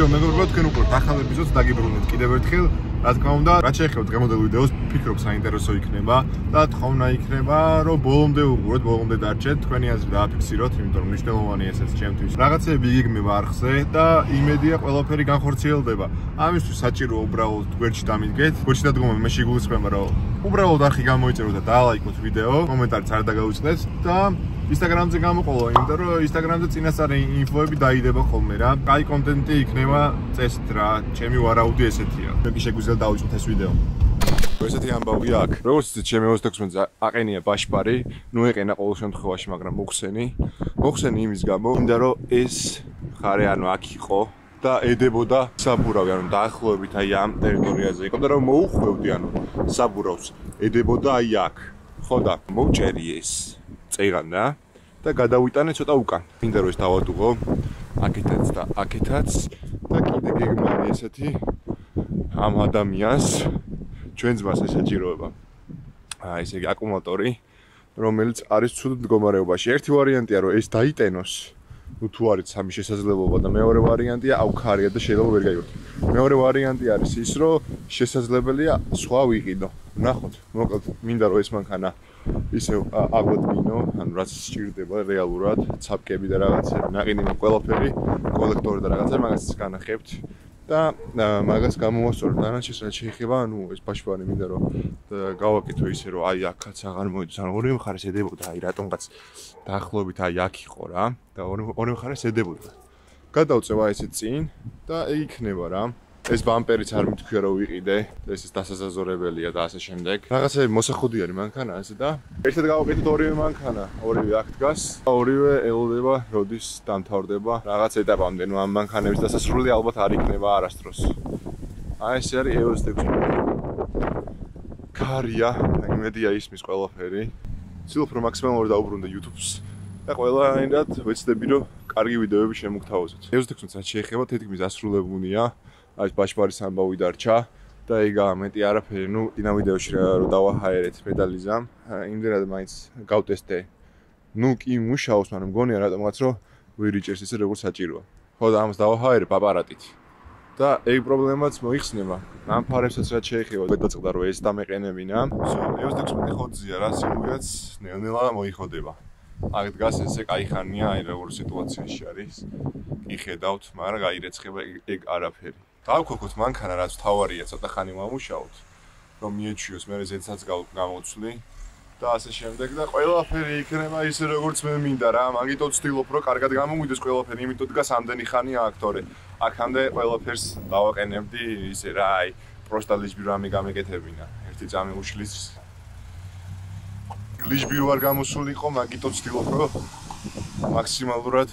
გამარჯობა მეგობრებო, თქვენ უყურებთ ახალ ეპიზოდს დაგიბრუნეთ კიდევ ერთხელ. Რა თქმა უნდა, რაც შეეხება დღევანდელ ვიდეოს, ვფიქრობ საინტერესო იქნება და თხოვნა იქნება, რომ ბოლომდე უყუროთ, ბოლომდე დარჩეთ, თქვენი აზრი დააფიქსიროთ, იმიტომ რომ მნიშვნელოვანია ესეც ჩემთვის. რაღაცები იგეგმება არხზე და იმედია ყველაფერი განხორციელდება. ამისთვის საჭიროა უბრალოდ გვერდში დამიდგეთ. გვერდში დადგომები მე შეგულისხმება, რომ უბრალოდ არხი გამოიწეროთ და დაალაიქოთ ვიდეო, კომენტარიც არ დაგაუწყდეთ და Instagram-ზე გამოყოლა, იმიტომ რომ Instagram-ზე წინასწარი ინფოები დაიდება ხოლმე რა. კაი კონტენტი იქნება წესით რა, ჩემი ვარაუდი ესეთია. მე კი შეგვიძლია დავიწყოთ ეს ვიდეო. ესეთი ამბავია აქ. როგორც იცით, ჩემი 26-ზე აყენია ბაშპარი, ნუ ეყენა ყოველ შემთხვევაში, მაგრამ მოხსენი იმის გამო, მინდა რომ ეს ხარე ანუ აქ იყო და ედებოდა საბურავი, ანუ დაახლოებით აი ამ ტერიტორიაზე იყო და რომ მოუხვევდი, ანუ საბურავს ედებოდა აი აქ. ხო და მოვჭერი ეს წეღანა და გადავიტანე ცოტა უკან. მინდა რომ ეს დავადუღო აქეთაც და აქეთაც და კიდე გეგმარი ესეთი ამ ადამიანს ჩვენს მას ესაჭიროება. ესე იგი აკუმულატორი, რომელიც არის ცუდ მდგომარეობაში. ერთი ვარიანტია რომ ეს დაიტენოს, ну თუ არის სამი შესაძლებლობა და მეორე ვარიანტია აუქარია და შეიძლება ვერ გაიგოთ. მეორე ვარიანტი არის ის რომ შესაძლებელია სხვა ვიყიდო. ნახოთ, მოკლედ მინდა რომ ეს მანქანა ისე აგვადგინო, ანუ რაც სჭირდება რეალურად, ცაპკები და რაღაცები, ნაყინი ყველაფერი, კოლექტორი და რაღაცები, მაგას განახებთ და მაგას გამოვასწორებ. დანარჩენს რაც შეეხება, ანუ ეს ბაშპარი მინდა რომ გავაკეთო ისე რომ აი აქაც აღარ მოიდეს, ანუ ორივე მხარეს ედებოდა, აი რატომღაც დაახლოებით აი აქ იყო რა და ორივე მხარეს ედებოდა. გადავწევა ესე წინ და იქნება რა. ეს ბამპერიც არ მithქვია რომ ვიყიდე, ეს დასასაზორებელია და ასე შემდეგ. რაღაცები მოსახოდიანი მანქანა ესე და ერთად გავაკეთოთ ორივე მანქანა, ორივე აქ დგას, ორივე ელოდება როდის დამთავრდება რაღაც ეტაპამდე. ნუ ამ მანქანების დასასრული ალბათ არ იქნება არასდროს. აი ეს არის EOS 6. კარია, იმედია ისმის ყველაფერი. ვცდილობ რომ მაქსიმალურად დაუბრუნდე YouTube-ს და ყველანაირად ვეცდები რომ კარგი ვიდეოები შემოგთავაზოთ. EOS 6-ს რაც შეეხება თითქმის დასრულებულია. Այս ბაშპარის ამბავი დარჩა და ეგაა მეტი არაფერი. ნუ დინა ვიდეოში რომ დავაჰაერეთ პედალიზამ, იმდენად მაინც გავტესტე. ნუ კი მუშაობს, მაგრამ მგონია რატომღაც რომ ვერ იჭერს ისე როგორც საჭიროა. ხო და ამას დავაჰაერებ აპარატით. და ეგ პრობლემაც მოიხსნება. ამ ფარებსაც რაც შეეხება, გადაწყდა რომ ეს დამეყენებინა. EOS 16 ხოძია რა, სიგურეც ნელ-ნელა მოიხოდება. აქ დგას ესე კაი ხანია, აი როგორ სიტუაციაში არის. კი ხედავთ, მაგრამ გაირეცხება ეგ არაფერი. დავქოქოთ მანქანა რაც თავარია ცოტა ხანი ვამუშაოთ რომ მიეჩვიოს მე ზედსაც გამოცვლი და ასე შემდეგ და ყველაფერი იქნება ისე როგორც მე მინდა რა მაგითო ვცდილობ რომ კარგად გამომივიდეს ყველაფერი იმიტომ დგას ამდენი ხანია აქტორი აქამდე ყველაფერს დავაყენებდი ისე რა აი პროსტა ლიჟბი რამე გამეკეთებინა ერთი წამი უშლის ლიჟბი არ გამოსულიყო მაგითო ვცდილობ რომ მაქსიმალურად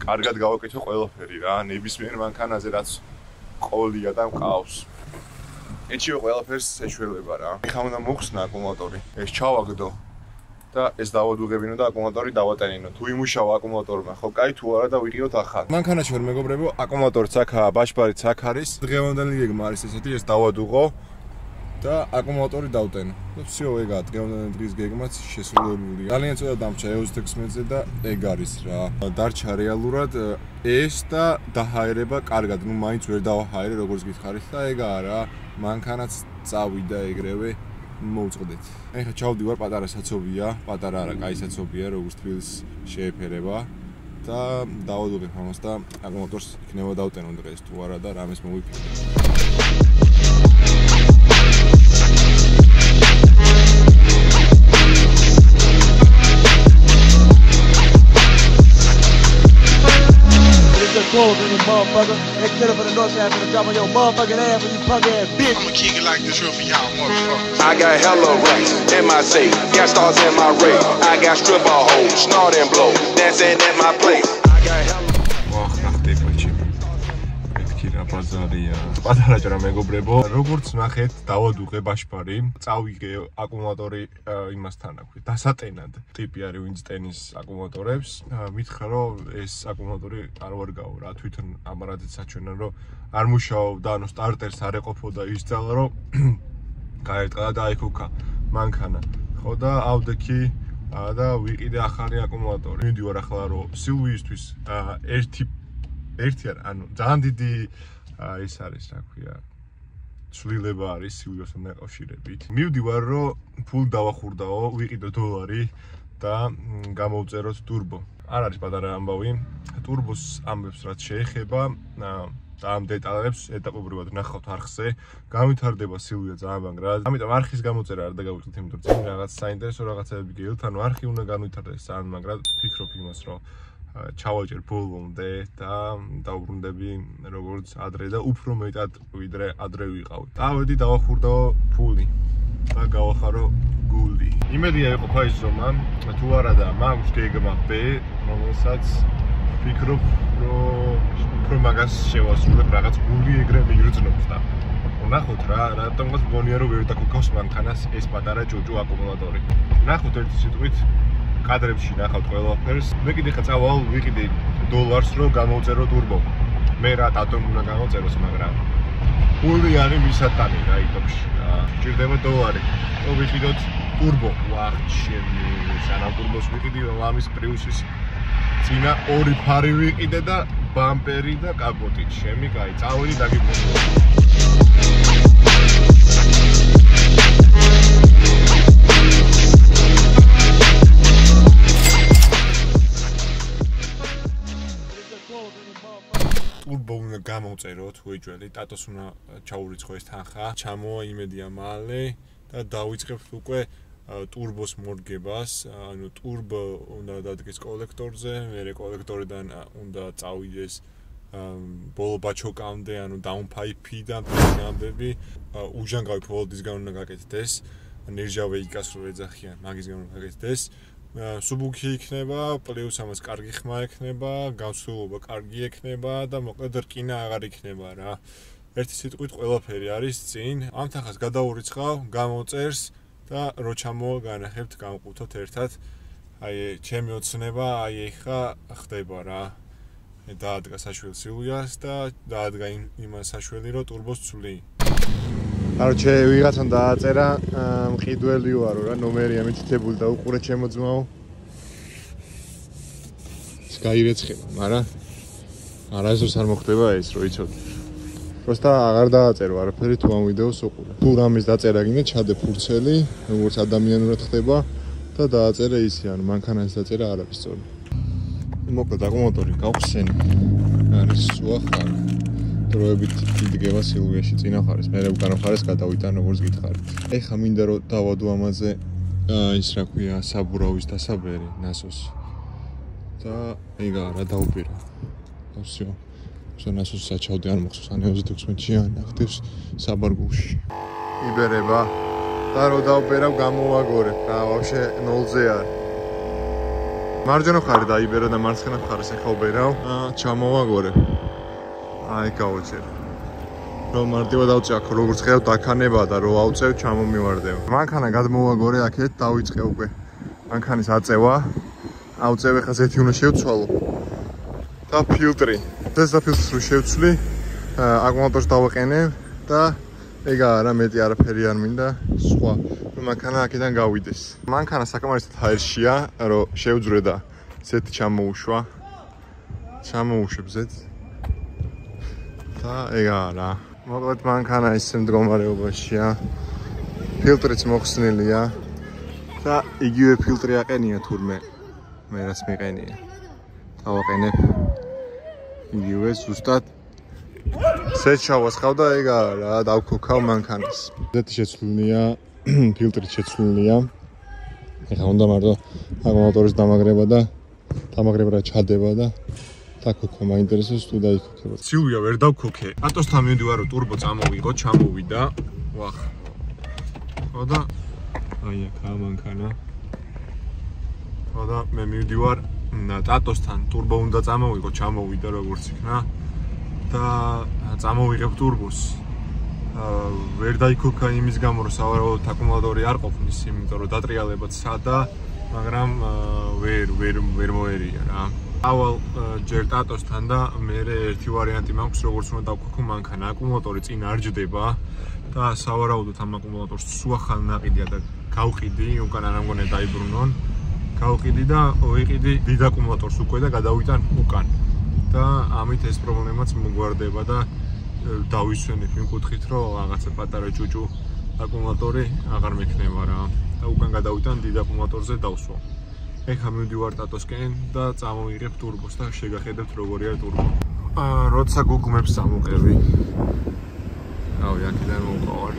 კარგად გავაკეთო ყველაფერი რა ნებისმიერ მანქანაზე რაც ყოლია და მყავს. ეჩიო ყველაფერს ეშველება რა. ეხლა უნდა მოხსნა აკუმულატორი. ეს ჩავაგდო და ეს დავადუღებინო და აკუმულატორი დავატენინო. თუ იმუშავა აკუმულატორმა, ხო, კაი თუ არა და ვიყიდოთ ახალ. მანქანაში ვარ მეგობრებო, აკუმულატორიც აქაა, ბაშპარიც აქ არის. დღევანდელი გეგმა არის ესეთი, ეს დავადუღო და აკუმულატორი დავტენო. და всё, ეგაა დღევანდელი დღის გეგმაც შესრულებულია. ძალიან ცოტა დამჭა EOS 16-ზე და ეგ არის რა. დარჩა რეალურად ეს და დაჰაერება კარგად, ნუ მაინც ვერ დავაჰაერე როგორც გითხარით და ეგაა რა. მანქანაც წავიდა ეგრევე მოვწყდეთ. ეხლა ჩავდივარ პატარა საცობია, პატარა არა, კაი საცობია, როგორც თბილისს შეეფერება და დავადუღებ ამას და აკუმულატორს იქნება დავტენო დღეს თუ არა და რამეს მოვიფიქრე. Motherfucker, and get up in the north side and drop on your motherfucking ass when you punk ass bitch. I'ma kick it like this real for y'all motherfuckers. I got hella racks in my safe, gas stars in my race. I got stripper hoes, snort and blow, dancing in my place. I got hella. Wah, ნახტებაჩი. მეთქი რა ბაზარია. პატარაჭრა მეგობრებო, როგორც ნახეთ, დავადუღე ბაშპარი, წავიღე აკუმულატორი იმასთან აქვე. დასატენად ტიპი არის ვინც ტენის აკუმულატორებს. მითხრა რომ ეს აკუმულატორი არ ვარგაო რა, თვითონ ამარადიც საჩვენა რომ არ მუშაობდა, ანუ სტარტერს არ ეყოფოდა ისძალა რომ გაერტყა და დაიქუქა მანქანა. ხო და ავდექი და ვიყიდე ახალი აკუმულატორი. მივდივარ ახლა რომ სილვიისთვის ერთი ერთი არა, ანუ ძალიან დიდი ის არის, რა ქვია, ცვლილება არის სილიოსთან დაკავშირებით. მივდივარ, რომ ფული დავახურდაო, ვიყიდო $1 და გამოვწეროთ turbo. არ არის პატარა ამბავი. turbo-ს ამბებს რაც შეეხება და ამ დეტალებს ეტაპობრივად ნახავთ არხზე. გავითარდება სილვია ძალიან მაგრად. ამიტომ არხის გამოწერა არ დაგავიწყდით, იმიტომ რომ წინ რაღაც საინტერესო რაღაცები გეილთ, ანუ არხი უნდა განვითარდეს ძალიან მაგრად. ფიქრობ იმას, რომ ჩავაჭერ ბოლომდე და დავბრუნდები როგორც ადრე და უფრო მეტად ვიდრე ადრე ვიყავი. დავედი დავახურდაო ფული და გავახარო გული. იმედია ეყოფა ის რომ თუ არადა მაქვს გეგმა B, რომელსაც ვფიქრობ, რომ უფრო მაგას შევასრულებ რაღაც გული ეგრე მიგრძნობს და ნახოთ რატომღაც მგონია რომ ვერ დაგქოს მანქანას ეს პატარა ჯოჯო აკუმულატორი. ნახოთ ერთი სიტყვით კადრებში ნახავთ ყველაფერს. მე კიდე ხა წავალ ვიყიდე $1 რომ გამოვწერო turbo. მე რა დატომ უნდა გამოვწეროს, მაგრამ ფული არის მისატანი რაიტოქში. ჭირდება $1. რომ ვიყიდოთ turbo. ვახ, ჩემი, სანამ turbo-ს ვიყიდი, ლამის პრიუსის წინა ორი ფარი ვიყიდე და ბამპერი და კაპოტი. ჩემი, კაი, წავედი დაგიბრუნდი. turbo უნდა გამოვწეროთ, ვეჯველი, ტატოს უნდა ჩაურიცხო ეს თანხა. ჩამოვა იმედია მალე და დავიწყებთ უკვე turbo-s მორგებას, ანუ turbo უნდა დადგეს კოლექტორზე, მერე კოლექტორიდან უნდა წავიდეს ბოლო ბაჩოკამდე, ანუ downpipe-დან ამბები, უჟანგავი ფოლდისგან უნდა გაკეთდეს, ნერჟავეიკას რო ეძახიან, მაგისგან უნდა გაკეთდეს. სუბუქი იქნება, პლუს ამას კარგი ხმა ექნება, გამსხვილობა კარგი ექნება და მოკლედ რკინა აღარ იქნება რა. ერთი სიტყვით ყველაფერი არის წინ. ამ თანხას გადაურიცხავ, გამოწერს და რო ჩამოვა განახებთ, გამყვუთოთ ერთად. აი, ჩემი ოცნება, აი ეხა ხდება რა. დაადგა საშველ სილვიას და დაადგა იმას საშველი, რომ turbo-s ცვლი. Короче, ვიღაცამ დააწერა მყიდველი ვარო რა, ნომერია მითითებული და უყურე ჩემო ძმაო. ეს გაირეცხება, მაგრამ არასდროს არ მოხდება ეს, რო იცოდე. Просто აღარ დააწერო არაფერი თუ ამ ვიდეოს უყურე. თუ რამის დაწერა გინდა, ჩადე ფურცელი, როგორც ადამიანურად ხდება და დააწერე ისე, ანუ მანქანას დაწერა არ არის სწორი. მოკლედ აკუმულატორი გავხსენი. არის სუახარ. დროებით იდგება სილვიაში წინა ხარეს, მე უკანა ხარეს გადავიტან როგორც გითხარით. ეხა მინდა რომ დავადო ამაზე ის რა ქვია, საბურავის დასაბერი, ნასოსი. და ეგა რა დაუპირა. დავსიო. ნასოსი საჩავდი არ მოხსოვს, ან 26-იან ნახტევს საბარგულში. იბერება და რო დაუპირა გამოვაგორებ, რა ვაფშე 0-ზე არის. მარჯვენა მხარე დაიბერა და მარცხენა მხარეს ეხა უბერავ, ჩამოვაგორებ. აი გავუწერე. რომ მარტივად დავწე აქ როგორც ხედავ დაქანება და რო ავწევ ჩამომივარდება. მანქანა გადმოვაგორე აქეთ, დავიწყე უკვე. მანქანის აწევა. ავწევ ეხა ზეთი უნდა შევცვალო. და ფილტრი. ეს და ფილტრს რო შევცვლი, აკუმულატორს დავაყენე და ეგა რა მეტი არაფერი არ მინდა, სხვა. რომ მანქანა აქედან გავიდეს. მანქანა საკმარისად ჰაერშია, რომ შევძვრე და ზეთი ჩამოუშვა. ჩამოუშვებ ზეთს. და ეგა რა. მოკლედ მანქანა ისე მდგომარეობაშია. ფილტრიც მოხსნილია და იგივე ფილტრი აყენია თურმე მე რაც მიყენია. დავაყენებ იგივე ზუსტად სეჩავას ხავ და ეგა რა დავქოქავ მანქანას. ზეთი შეცვლილია, ფილტრიც შეცვლილია. ეხლა უნდა მარტო აკუმულატორის დამაგრება და დამაგრება ჩადება და დაქოქვა მაინტერესებს თუ დაიქოქება. სილვია ვერ დავქოქე. ატოსთან მივდივარ რომ turbo წამოვიღო, ჩამოვიდა. ვახ. ხო და აი აქ ამანქანა. ხო და მე მივდივარ ატოსთან turbo უნდა წამოვიღო, ჩამოვიდა როგორც იქნა და წამოვიღებ turbo-s. ვერ დაიქოქა იმის გამო რომ სავარაუდოდ აკუმულატორი არ ყოფნის, იმიტომ რომ დატრიალებად სადა, მაგრამ ვერ მოერია რა. ავალ ჯერ ტატოსთან და მე ერთი ვარიანტი მაქვს როგორც უნდა დავქოქო მანქანა. აკუმულატორი წინ არ ჯდება და სავარაუდოდ ამ აკუმულატორს სუახალ ნაყიდია და გავყიდი, უკან არ ამგონე დაიბრუნონ. გავყიდი და ვიყიდი დიდ აკუმულატორს უკვე და გადავიტან უკან. და ამით ეს პრობლემაც მოგვარდება და დავისვენებ იმ კუთხით, რომ რაღაცა პატარა ჭუჭუ აკუმულატორი აღარ მექნება რა და უკან გადავიდან დიდ აკუმულატორზე დავსვამ. ეხლა მივდივარ ტატოსკენ და წამოვიღებ ტურბოს და შეგახედებთ როგორი არის ტურბო. როცა გუგმებს წამოყევი. რავი, აქედან მოვყავარ.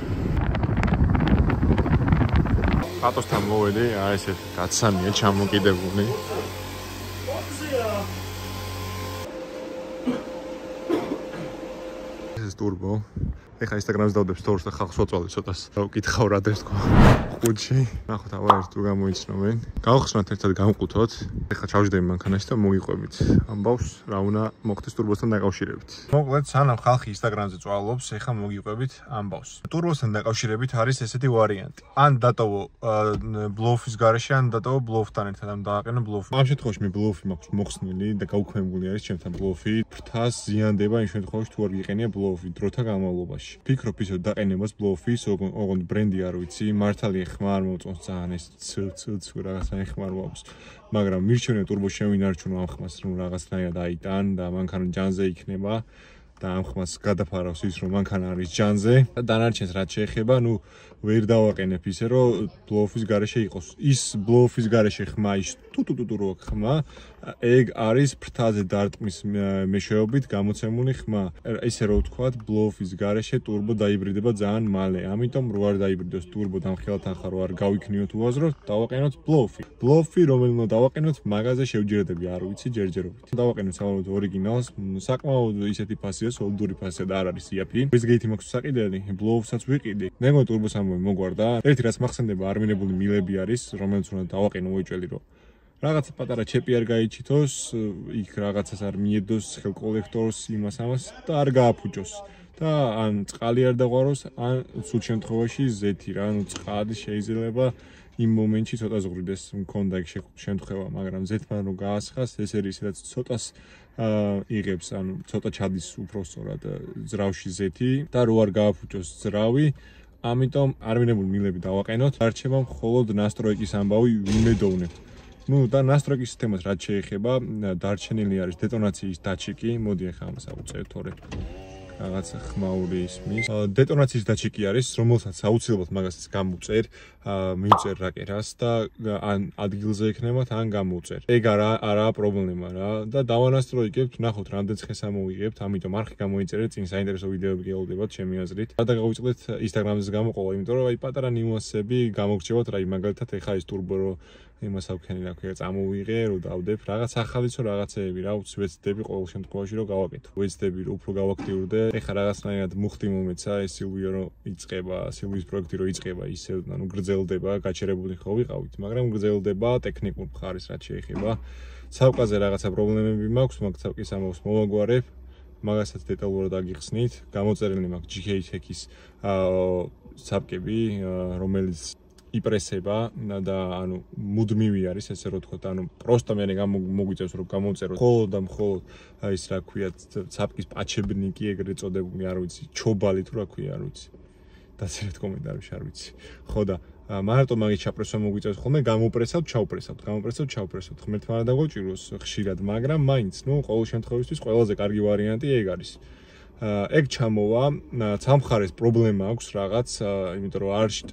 ტატოსთან მოვედი, აი ესე კაცანია ჩამოკიდებული. ეს ტურბო. ეხლა Instagram-ზე დავდებ stories და ხალხს ვაწვალე ცოტას. ვკითხავ რა დებს თქო. ხუთში. ნახოთ აბა ერთ თუ გამოიცნობენ. გავხსნათ ერთად გამყუთოთ. ეხლა ჩავჯდები მანქანაში და მოგიყვებით. ამბავს რა უნდა მოხდეს ტურბოსთან დაკავშირებით. მოკლედ, სანამ ხალხი Instagram-ზე წვალობს, ეხლა მოგიყვებით ამბავს. ტურბოსთან დაკავშირებით არის ესეთი ვარიანტი. ან დატოვო ბლოუფის გარეშე, ან დატოვო ბლოუფთან ერთად, ან დააყენო ბლოუფი. ამ შემთხვევაში მე ბლოუფი მაქვს მოხსნილი და გაუქმებული არის ჩემთან ბლოუფი. ფრთას ზიანდება იმ შემთხვევაში თუ არ გიყენია ბლოუფი დროთა განმავლობაში. ფიქრობ ისე დაყენებას ბლოუფის, ოღონდ ბრენდი არ ვიცი, მართალია ხმა არ მოწონს ძალიან ეს ცუ რაღაცა ეხმარვავს. მაგრამ მირჩევნია ტურბო შევინარჩუნო ამ ხმას, რომ რაღაცნაირად აიტან და მანქანა ჯანზე იქნება და ამ ხმას გადაფარავს ის, რომ მანქანა არის ჯანზე და დანარჩენს რაც შეეხება, ნუ ვერ დავაყენებ ისე, რომ ბლოუფის გარეშე იყოს. ის ბლოუფის გარეშე ხმა ის ტუტუტუტუ რო ხმა, ეგ არის ფრთაზე დარტყმის მეშვეობით გამოცემული ხმა. ისე რომ ვთქვათ, ბლოუფის გარეშე ტურბო დაიბრიდება ძალიან მალე. ამიტომ რო არ დაიბრიდოს ტურბო დამხელთან ხარ, რო არ გავიქნიოთ უაზროდ, დავაყენოთ ბლოუფი. ბლოუფი რომელნო დავაყენოთ მაგაზე შევჯერდები, არ ვიცი, ჯერჯერობით. დავაყენოთ საბოლოოდ ორიგინალს, საკმაოდ ისეთი ფასია, სოლიდური ფასია და არ არის იაფი. ვიზგეითი მაქვს საყიდელი, ბლოუფსაც ვიყიდი. მეგონი ტურბოს მოგვარდა. ერთი რაც მახსენდება არმინებული მილები არის, რომელიც უნდა დავაყენო უეჭველი რომ რაღაცა პატარა ჩეპი არ გაიჩითოს, იქ რაღაცას არ მიედოს ხელკოლექტორს იმას და არ გააფუჭოს. და ან წყალი არ დაღვაროს, ან სულ შემთხვევაში ზეთი რა, ანუ წყალი შეიძლება იმ მომენტში ცოტა ზღვრიდეს, მქონდა იქ შემთხვევა, მაგრამ ზეთმა რომ გაასხას, ეს არის რაც ცოტას იღებს, ანუ ცოტა ჩადის უფრო სწორად ძრავში ზეთი და რო არ გააფუჭოს ძრავი, ამიტომ არმინებული მილები დავაყენოთ. არჩევა მხოლოდ ნასტროიკის ამბავი ვიმედოვნებ. ნუ და ნასტროიკის სისტემას რაც შეეხება, დარჩენილი არის დეტონაციის დაჩიკი. მოდი ახლა ამას ავუწევ თორე რაღაც ხმაური ისმის. დეტონაციის დაჩიკი არის, რომელსაც აუცილებლად მაგასაც გამოვწერ, მივწერ რაკერას და ან ადგილზე ექნებათ, ან გამოვწერ. ეგ არაა პრობლემა რა და დავანასტროიკებთ, ნახოთ რამდენ ცხეს ამოვიღებთ, ამიტომ არხი გამოიწერეთ, წინ საინტერესო ვიდეოები გეულდებათ ჩემი აზრით. და გავიწყდეთ Instagram-ზე გამოყოლა, იმიტომ რომ აი პატარა ნიუანსები გამოგრჩევათ რა, მაგალითად ეხა ის ტურბო რო იმას ავქენი რა ქვია, წამოვიღე, რო დავდებ, რაღაც ახალიცო რაღაცეები რა, ვეცდები ყოველ შემთხვევაში რომ გავაკეთო. ვეცდები რომ უფრო გავაქტიურდე. ეხა რაღაცნაირად მუხტი მომეცა ეს სილვიო რო იწყება, სილვის პროექტი რო იწყება, ისე ანუ გრძელდება, გაჩერებული ხო ვიყავით, მაგრამ გრძელდება ტექნიკურ მხარეს რაც შეეხება. სავკაზე რაღაცა პრობლემები მაქვს, მაგ სავკის ამბავს მოვაგვარებ. მაგასაც დეტალურად აგიხსნით. გამოწერილი მაქვს GK Tech-ის საპკები, რომელიც იპრესება და ანუ მუდმივი არის ესე რომ ვთქვათ, ანუ პროსტო მე მოგვიწევს რომ გამოვწეროთ მხოლოდ და მხოლოდ ის რა ქვია საპკის პაჩებნიკი ეგრეთ წოდებული, არ ვიცი, ჩობალი თუ რა ქვია, არ ვიცი. დაწერეთ კომენტარებში, არ ვიცი. ხო და მარტო მაგით ჩაპრესვა მოგვიწევს ხოლმე, გამოპრესავთ, ჩავპრესავთ. ღმერთმა არ დაგვაჭიროს ხშირად, მაგრამ მაინც, ნუ ყოველ შემთხვევაში ყველაზე კარგი ვარიანტი ეგ არის. ეგ ჩამოვა, ცამხარეს პრობლემა აქვს რაღაც, იმიტომ რომ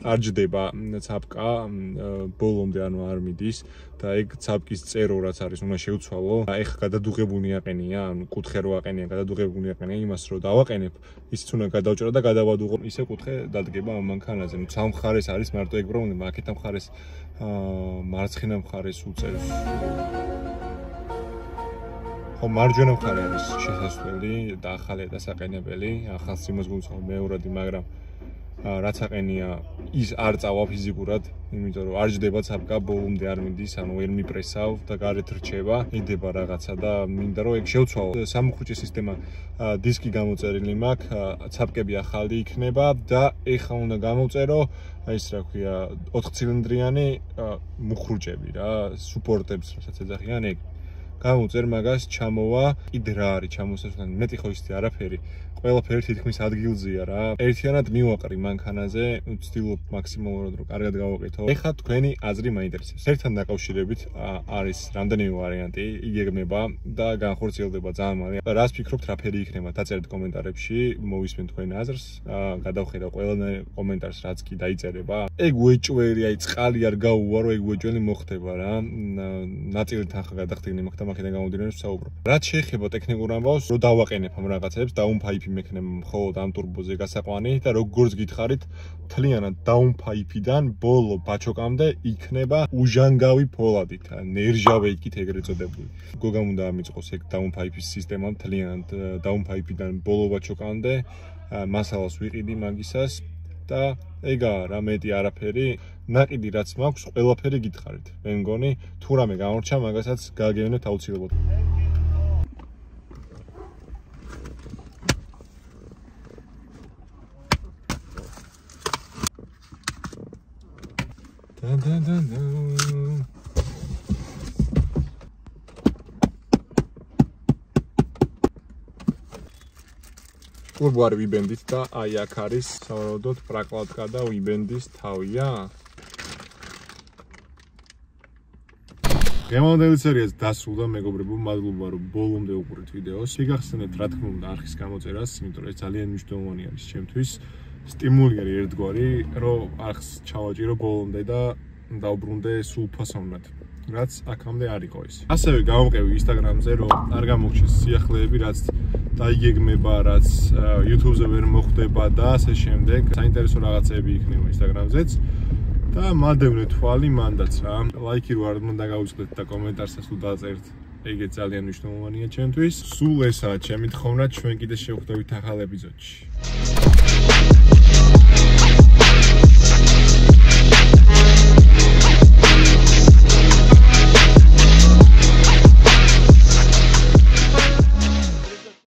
არ ჯდება ცაპკა ბოლომდე, ანუ არ მიდის და ეგ ცაპკის წერო რაც არის, უნდა შევცვალო. ეხლა გადადუღებული აყენია, ანუ კუთხე რო აყენია, გადადუღებული აყენია, იმას რო დავაყენებ, ისიც უნდა გადავჭრა და გადავადუღო. ისე კუთხე დადგება ამ მანქანაზე. ნუ ცამხარეს არის მარტო ეგ პრობლემა, აქეთ მხარეს მარცხენა მხარეს უწევს. ხო, მარჯვენა მხარე არის შესასვლელი და ახალია დასაყენებელი, ახალ სიმოს გულწრფელ მეორადი, მაგრამ რაც აყენია ის არ წავა ფიზიკურად, იმიტომ რომ არ ჯდება ცაპკა ბოლომდე არ მიდის, ანუ ვერ მიპრესავ და გარეთ რჩება, იდება რაღაცა და მინდა რომ ეგ შევცვალო. სამუხრუჭე სისტემა დისკი გამოწერილი მაქვს, ცაპკები ახალი იქნება და ეხლა უნდა გამოვწერო აი ეს რა ქვია 4 ცილინდრიანი მუხრუჭები რა, სუპორტებს რასაც ეძახიან ეგ. გამოვწერ მაგას, ჩამოვა, კიდე რა არის ჩამოსასვლელი, მეტი ხო ისეთი არაფერი. ყველაფერი თითქმის ადგილზეა რა. ერთიანად მივაყრი მანქანაზე, ვცდილობ მაქსიმალურად რომ კარგად გავაკეთო. ეხლა თქვენი აზრი მაინტერესებს. ერთთან დაკავშირებით არის რამდენიმე ვარიანტი, იგეგმება და განხორციელდება ძალიან მალე. რას ფიქრობთ, რა ფერი იქნება? დაწერეთ კომენტარებში, მოვისმენთ თქვენ აზრს, გადავხედავ ყველა კომენტარს, რაც კი დაიწერება. ეგ უეჭველი, აი წყალი არ გაუვარო, ეგ უეჭველი მოხდება რა. ნაწილი თანხა გადახდენი მაგ და მაგიდან გამომდინარე ვსაუბრობ. რაც შეეხება ტექნიკურ ამბავს, რომ დავაყენებ ამ რაღაცებს, დაუნფაიფი მექნება მხოლოდ ამ ტურბოზე გასაყვანი და როგორც გითხარით, მთლიანად დაუნფაიფიდან ბოლო ბაჩოკამდე იქნება უჟანგავი ფოლადით, ნერჟავე იქით ეგრეთ წოდებული. გოგამ უნდა ამიწყოს ეგ დაუნფაიფის სისტემა მთლიანად დაუნფაიფიდან ბოლო ბაჩოკამდე, მასალას ვიყიდი მაგისას და ეგაა რა მეტი არაფერი. ნაყიდი რაც მაქვს, ყველაფერი გითხარით. მე მგონი, თუ რამე გამორჩა, მაგასაც გააგებინებთ აუცილებლად. ტურბო არის ვიბენდით და აი აქ არის სავარაუდოდ პრაკლატკა და ვიბენდის თავია. გემოვნდელი სერიაც დასრულდა, მეგობრებო, მადლობა რომ ბოლომდე უყურეთ ვიდეოს. შეგახსენებთ რა თქმა უნდა არხის გამოწერას, იმიტომ რომ ეს ძალიან მნიშვნელოვანი არის ჩემთვის. სტიმული არის ერთგვარი, რომ არხს ჩავაჭირო ბოლომდე და დავბრუნდე სულ ფასოვნად. რაც აქამდე არ იყო ის. ასევე გავამყევი Instagram-ზე, რომ არ გამოგჩეს სიახლეები, რაც დაიგეგმება, რაც YouTube-ზე ვერ მოხდება და ასე შემდეგ. საინტერესო რაღაცები იქნება Instagram-ზეც. და მადევნე თვალი მანდაც რა. ლაიქი რო არ უნდა გავიწყდეთ და კომენტარსაც თუ დაწერთ. ეგეც ძალიან მნიშვნელოვანია ჩემთვის. სულ ესაა ჩემი თხოვნა, ჩვენ კიდე შევხვდებით ახალ ეპიზოდში.